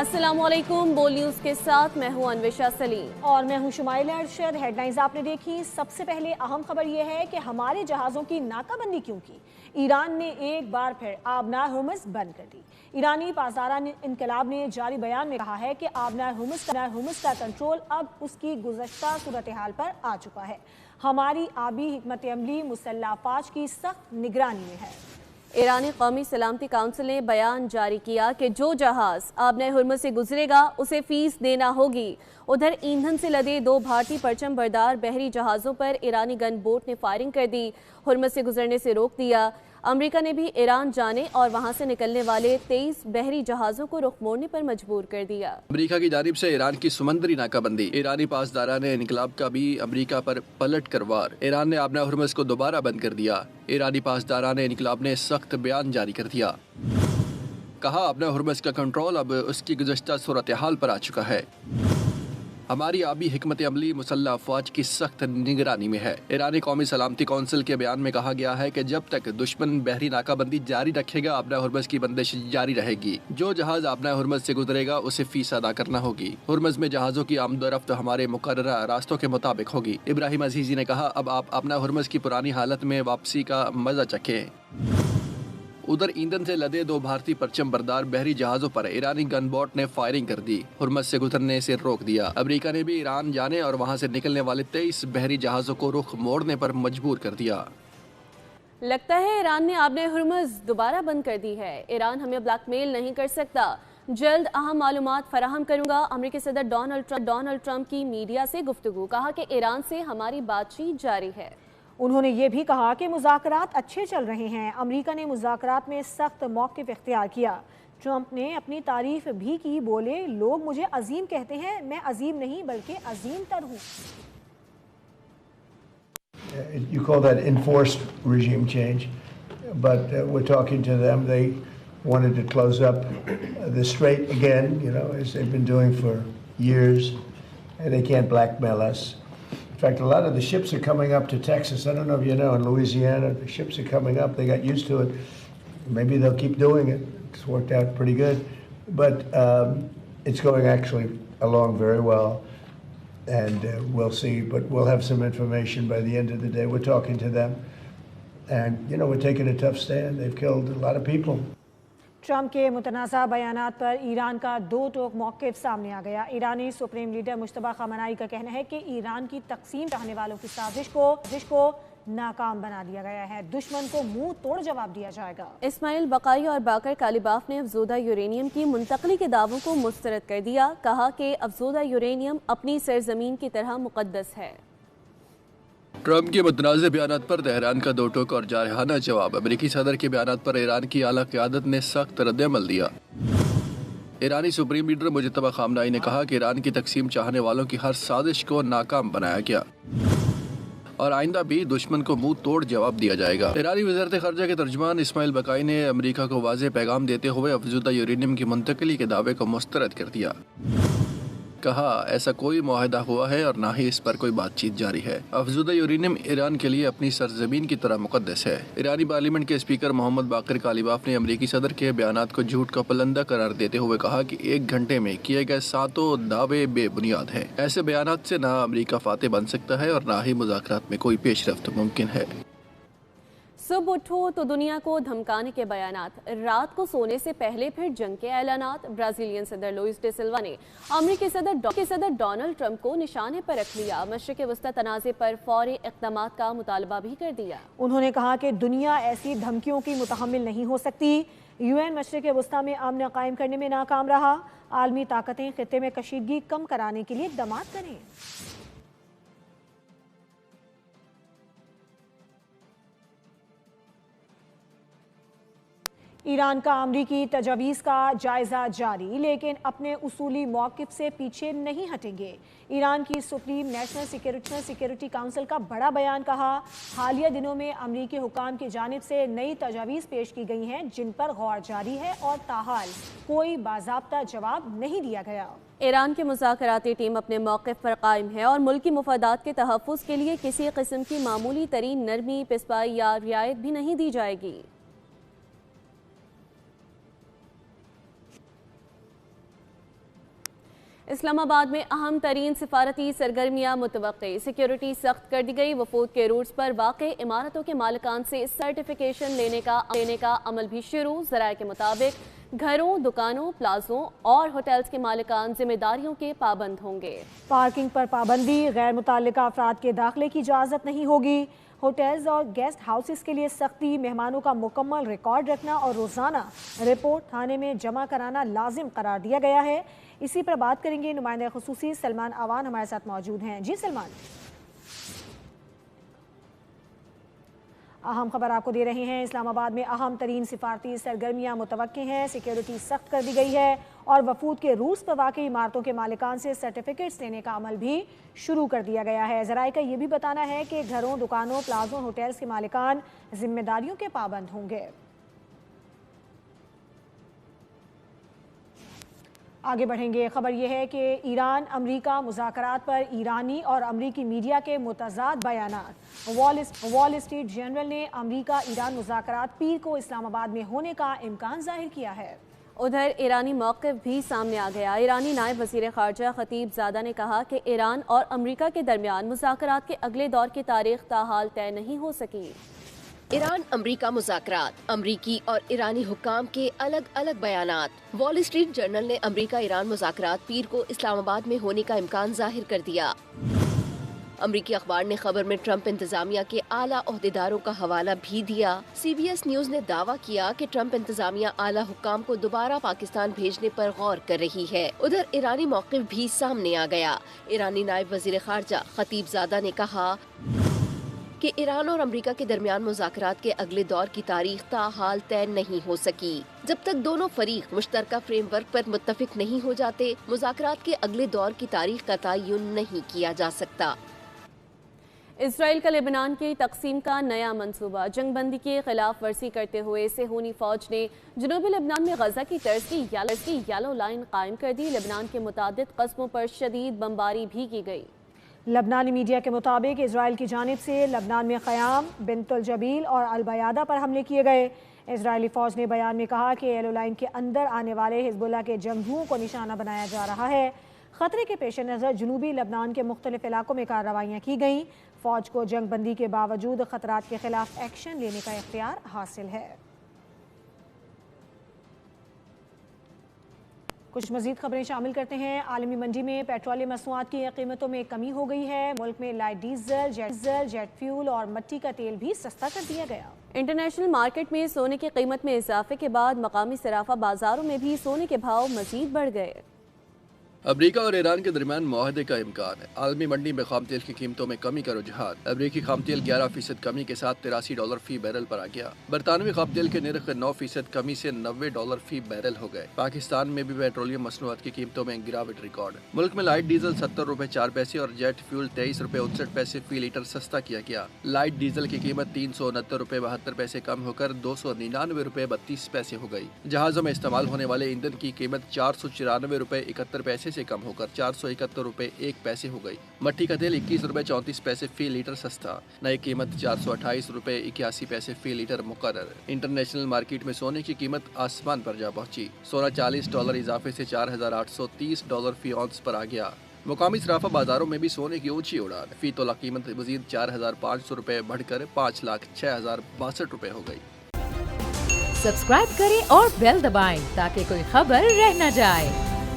السلام علیکم، بول نیوز کے ساتھ میں ہوں انوشا سلیم اور میں ہوں شمائل ارشد۔ ہیڈ لائنز آپ نے دیکھی۔ سب سے پہلے اہم خبر یہ ہے کہ ہمارے جہازوں کی ناکہ بندی کیوں کی؟ ایران نے ایک بار پھر آبنار ہرمز بند کر دی۔ ایرانی پاسداران انقلاب نے جاری بیان میں کہا ہے کہ آبنار ہرمز کا کنٹرول اب اس کی گزشتہ صورتحال پر آ چکا ہے۔ ہماری آبی حکمت عملی مسلح افواج کی سخت نگرانی میں ہے۔ ایرانی قومی سلامتی کونسل نے بیان جاری کیا کہ جو جہاز آبنار ہرمز سے گزرے گا اسے فیس دینا ہوگی۔ ادھر ایندھن سے لدے 2 بھارتی پرچم بردار بحری جہازوں پر ایرانی گن بوٹ نے فائرنگ کر دی، ہرمز سے گزرنے سے روک دیا۔ امریکہ نے بھی ایران جانے اور وہاں سے نکلنے والے 23 بحری جہازوں کو رخ موڑنے پر مجبور کر دیا۔ امریکہ کی جانب سے ایران کی سمندری ناکہ بندی، ایرانی پاسداران انقلاب کا بھی امریکہ پر پلٹ کر وار۔ ایران نے آبنار ہرمز کو دوبارہ بند کر دیا۔ ایرانی پاسداران انقلاب نے سخت بیان جاری کر دیا، کہا آبنار ہرمز کا کنٹرول اب اس کی گزشتہ صورتحال پر آ چکا ہے۔ ہماری آبی حکمت عملی مسلح افواج کی سخت نگرانی میں ہے۔ ایرانی قومی سلامتی کونسل کے بیان میں کہا گیا ہے کہ جب تک دشمن بحری ناکہ بندی جاری رکھے گا آبنار ہرمز کی بندش جاری رہے گی۔ جو جہاز آبنار ہرمز سے گزرے گا اسے فیس ادا کرنا ہوگی۔ ہرمز میں جہازوں کی آمد و رفت ہمارے مقررہ راستوں کے مطابق ہوگی۔ ابراہیم عزیزی نے کہا اب آپ آبنار ہرمز کی پرانی حالت میں واپسی کا مزہ چکھیں۔ ادھر ایندھن سے لدے 2 بھارتی پرچم بردار بحری جہازوں پر ایرانی گن بوٹ نے فائرنگ کر دی، ہرمز سے گزرنے سے روک دیا۔ امریکہ نے بھی ایران جانے اور وہاں سے نکلنے والے 23 بحری جہازوں کو رخ موڑنے پر مجبور کر دیا۔ لگتا ہے ایران نے آبنار ہرمز دوبارہ بند کر دی ہے۔ ایران ہمیں بلیک میل نہیں کر سکتا، جلد اہم معلومات فراہم کروں گا۔ امریکی صدر ڈونلڈ ٹرمپ کی میڈیا سے گفتگو، کہا کہ ایران سے ہماری بات چیت جاری ہے۔ انہوں نے یہ بھی کہا کہ مذاکرات اچھے چل رہے ہیں۔ امریکہ نے مذاکرات میں سخت موقف اختیار کیا۔ ٹرمپ نے اپنی تعریف بھی کی، بولے لوگ مجھے عظیم کہتے ہیں، میں عظیم نہیں بلکہ عظیم تر ہوں۔ You call that enforced regime change, but we're talking to them. They wanted to close up the strait again, as they've been doing for years, and they can't blackmail us. In fact, a lot of the ships are coming up to Texas. I don't know if you know, in Louisiana, the ships are coming up. They got used to it. Maybe they'll keep doing it. It's worked out pretty good. But it's going actually along very well. And we'll see. But we'll have some information by the end of the day. We're talking to them. And, we're taking a tough stand. They've killed a lot of people. Trump کے متنازع بیانات پر ایران کا 2 ٹوک موقف سامنے آ گیا۔ ایرانی supreme leader Mujtaba خامنہئی کا کہنا ہے کہ ایران کی تقسیم چاہنے والوں کی سازش کو ناکام بنا دیا گیا ہے، دشمن کو منہ توڑ جواب دیا جائے گا۔ اسماعیل بقائی اور باقر کالیباف نے افزودہ یورینیم کی منتقلی کے دعووں کو مسترد کر دیا، کہا کہ افزودہ یورینیم اپنی سرزمین کی طرح مقدس ہے۔ ٹرمپ کے متنازع بیانات پر تہران کا 2 ٹوک اور جارحانہ جواب۔ امریکی صدر کے بیانات پر ایران کی اعلیٰ قیادت نے سخت رد عمل دیا۔ ایرانی سپریم لیڈر مجتبی خامنہئی نے کہا کہ ایران کی تقسیم چاہنے والوں کی ہر سازش کو ناکام بنایا گیا اور آئندہ بھی دشمن کو منہ توڑ جواب دیا جائے گا۔ ایرانی وزارت خارجہ کے ترجمان اسماعیل بقائی نے امریکہ کو واضح پیغام دیتے ہوئے افزودہ یورینیم کی منتقلی کے دعوے کو مسترد کر دیا، کہا ایسا کوئی معاہدہ ہوا ہے اور نہ ہی اس پر کوئی بات چیت جاری ہے۔ افزودہ یورینیم ایران کے لیے اپنی سرزمین کی طرح مقدس ہے۔ ایرانی پارلیمنٹ کے اسپیکر محمد باقر کالیباف نے امریکی صدر کے بیانات کو جھوٹ کا پلندہ قرار دیتے ہوئے کہا کہ 1 گھنٹے میں کیے گئے 7 دعوے بے بنیاد ہیں۔ ایسے بیانات سے نہ امریکہ فاتح بن سکتا ہے اور نہ ہی مذاکرات میں کوئی پیش رفت ممکن ہے۔ صبح اٹھو تو دنیا کو دھمکانے کے بیانات، رات کو سونے سے پہلے پھر جنگ کے اعلانات۔ برازیلین صدر لوئس ڈے سلوا نے امریکی صدر ڈونلڈ ٹرمپ کو نشانے پر رکھ لیا، مشرق وسطی تنازع پر فوری اقدامات کا مطالبہ بھی کر دیا۔ انہوں نے کہا کہ دنیا ایسی دھمکیوں کی متحمل نہیں ہو سکتی۔ UN مشرق وسطی میں امن قائم کرنے میں ناکام رہا، عالمی طاقتیں خطے میں کشیدگی کم کرانے کے لیے اقدامات کریں۔ ایران کا امریکی تجاویز کا جائزہ جاری، لیکن اپنے اصولی موقف سے پیچھے نہیں ہٹیں گے۔ ایران کی سپریم نیشنل سیکیورٹی کونسل کا بڑا بیان، کہا حالیہ دنوں میں امریکی حکام کی جانب سے نئی تجاویز پیش کی گئی ہیں جن پر غور جاری ہے اور تاحال کوئی باضابطہ جواب نہیں دیا گیا۔ ایران کی مذاکراتی ٹیم اپنے موقف پر قائم ہے اور ملکی مفادات کے تحفظ کے لیے کسی قسم کی معمولی ترین نرمی، پسپائی یا رعایت بھی نہیں دی جائے گی۔ اسلام آباد میں اہم ترین سفارتی سرگرمیاں متوقع، سیکیورٹی سخت کر دی گئی، وفود کے روٹس پر واقع عمارتوں کے مالکان سے سرٹیفیکیشن لینے کا عمل بھی شروع۔ ذرائع کے مطابق گھروں، دکانوں، پلازوں اور ہوٹلز کے مالکان ذمہ داریوں کے پابند ہوں گے۔ پارکنگ پر پابندی، غیر متعلقہ افراد کے داخلے کی اجازت نہیں ہوگی۔ ہوٹلز اور گیسٹ ہاؤسز کے لیے سختی، مہمانوں کا مکمل ریکارڈ رکھنا اور روزانہ رپورٹ تھانے میں جمع کرانا لازم قرار دیا گیا ہے۔ اسی پر بات کریں گے، نمائندہ خصوصی سلمان اوان ہمارے ساتھ موجود ہیں۔ جی سلمان، اہم خبر آپ کو دے رہے ہیں، اسلام آباد میں اہم ترین سفارتی سرگرمیاں متوقع ہیں، سیکیورٹی سخت کر دی گئی ہے اور وفود کے روٹس پر واقع عمارتوں کے مالکان سے سرٹیفکیٹس لینے کا عمل بھی شروع کر دیا گیا ہے۔ ذرائع کا یہ بھی بتانا ہے کہ گھروں، دکانوں، پلازوں، ہوٹلز کے مالکان ذمہ داریوں کے پابند ہوں گے۔ آگے بڑھیں گے، خبر یہ ہے کہ ایران امریکہ مذاکرات پر ایرانی اور امریکی میڈیا کے متضاد بیانات۔ وال اسٹریٹ جرنل نے امریکہ ایران مذاکرات پیر کو اسلام آباد میں ہونے کا امکان ظاہر کیا ہے۔ ادھر ایرانی موقف بھی سامنے آ گیا۔ ایرانی نائب وزیر خارجہ خطیب زادہ نے کہا کہ ایران اور امریکہ کے درمیان مذاکرات کے اگلے دور کی تاریخ تاحال طے نہیں ہو سکی۔ ایران امریکہ مذاکرات، امریکی اور ایرانی حکام کے الگ الگ بیانات۔ وال اسٹریٹ جرنل نے امریکہ ایران مذاکرات پیر کو اسلام آباد میں ہونے کا امکان ظاہر کر دیا۔ امریکی اخبار نے خبر میں ٹرمپ انتظامیہ کے اعلیٰ عہدیداروں کا حوالہ بھی دیا۔ سی بی ایس نیوز نے دعویٰ کیا کہ ٹرمپ انتظامیہ اعلیٰ حکام کو دوبارہ پاکستان بھیجنے پر غور کر رہی ہے۔ ادھر ایرانی موقف بھی سامنے آ گیا۔ ایرانی نائب وزیر خارجہ خطیب زادہ نے کہا کہ ایران اور امریکہ کے درمیان مذاکرات کے اگلے دور کی تاریخ تاحال طے نہیں ہو سکی۔ جب تک دونوں فریق مشترکہ فریم ورک پر متفق نہیں ہو جاتے، مذاکرات کے اگلے دور کی تاریخ کا تعین نہیں کیا جا سکتا۔ اسرائیل کا لبنان کی تقسیم کا نیا منصوبہ، جنگ بندی کی خلاف ورزی کرتے ہوئے صہیونی فوج نے جنوبی لبنان میں غزہ کی طرز کی یلو لائن قائم کر دی۔ لبنان کے متعدد قصبوں پر شدید بمباری بھی کی گئی۔ لبنانی میڈیا کے مطابق اسرائیل کی جانب سے لبنان میں خیام، بنت الجبیل اور البیادہ پر حملے کیے گئے۔ اسرائیلی فوج نے بیان میں کہا کہ یلو لائن کے اندر آنے والے حزب اللہ کے جنگجوؤں کو نشانہ بنایا جا رہا ہے۔ خطرے کے پیش نظر جنوبی لبنان کے مختلف علاقوں میں کارروائیاں کی گئیں۔ فوج کو جنگ بندی کے باوجود خطرات کے خلاف ایکشن لینے کا اختیار حاصل ہے۔ کچھ مزید خبریں شامل کرتے ہیں۔ عالمی منڈی میں پیٹرولیم مصنوعات کی قیمتوں میں کمی ہو گئی ہے۔ ملک میں لائٹ ڈیزل، جیٹ فیول اور مٹی کا تیل بھی سستا کر دیا گیا۔ انٹرنیشنل مارکیٹ میں سونے کی قیمت میں اضافے کے بعد مقامی صرافہ بازاروں میں بھی سونے کے بھاؤ مزید بڑھ گئے۔ امریکہ اور ایران کے درمیان معاہدے کا امکان ہے۔ عالمی منڈی میں خام تیل کی قیمتوں میں کمی کا رجحان۔ امریکی خام تیل 11% کمی کے ساتھ $83 فی بیرل پر آ گیا۔ برطانوی خام تیل کے نرخ 9% کمی سے $90 فی بیرل ہو گئے۔ پاکستان میں بھی پیٹرولیم مصنوعات کی قیمتوں میں گراوٹ ریکارڈ۔ ملک میں لائٹ ڈیزل $70.04 اور جیٹ فیول $23.59 فی لیٹر سستا کیا گیا۔ لائٹ ڈیزل کی قیمت $369.72 کم ہو کر $299.32 ہو گئی۔ جہازوں میں استعمال ہونے والے ایندھن کی قیمت $494.71 سے کم ہو کر $471.01 ہو گئی۔ مٹی کا تیل $21.34 فی لیٹر سستا، نئی قیمت $428.81 فی لیٹر مقرر۔ انٹرنیشنل مارکیٹ میں سونے کی قیمت آسمان پر جا پہنچی۔ سونا $40 اضافے سے $4,830 فی اونس پر آ گیا۔ مقامی صرافہ بازاروں میں بھی سونے کی اونچی اڑان، فی تولہ قیمت مزید $4,500 بڑھ کر $5,06,062 ہو گئی۔ سبسکرائب کریں اور بیل دبائیں تاکہ کوئی خبر رہ نہ جائے۔